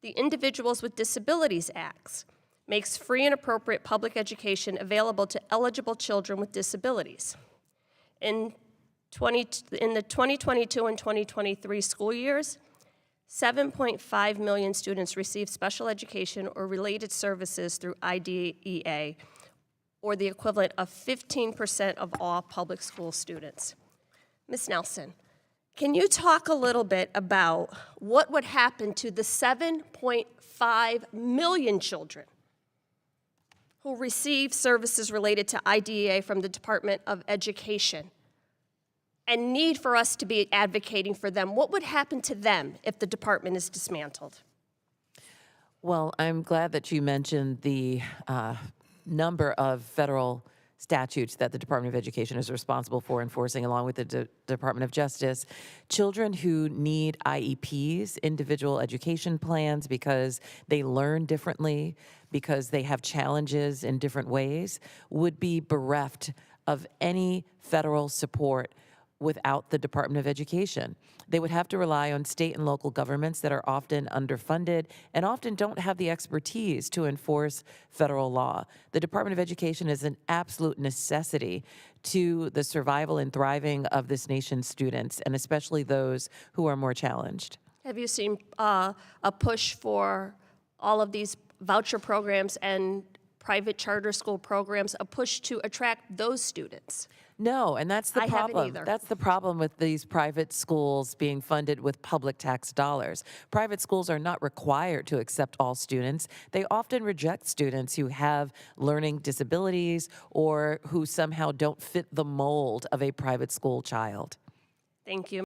The Individuals with Disabilities Act makes free and appropriate public education available to eligible children with disabilities. In the 2022 and 2023 school years, 7.5 million students received special education or related services through IDEA, or the equivalent of 15% of all public school students. Ms. Nelson, can you talk a little bit about what would happen to the 7.5 million children who receive services related to IDEA from the Department of Education and need for us to be advocating for them? What would happen to them if the department is dismantled? Well, I'm glad that you mentioned the number of federal statutes that the Department of Education is responsible for enforcing, along with the Department of Justice. Children who need IEPs, individual education plans, because they learn differently, because they have challenges in different ways, would be bereft of any federal support without the Department of Education. They would have to rely on state and local governments that are often underfunded and often don't have the expertise to enforce federal law. The Department of Education is an absolute necessity to the survival and thriving of this nation's students, and especially those who are more challenged. Have you seen a push for all of these voucher programs and private charter school programs, a push to attract those students? No, and that's the I haven't problem. either. That's the problem with these private schools being funded with public tax dollars. Private schools are not required to accept all students. They often reject students who have learning disabilities or who somehow don't fit the mold of a private school child. Thank you.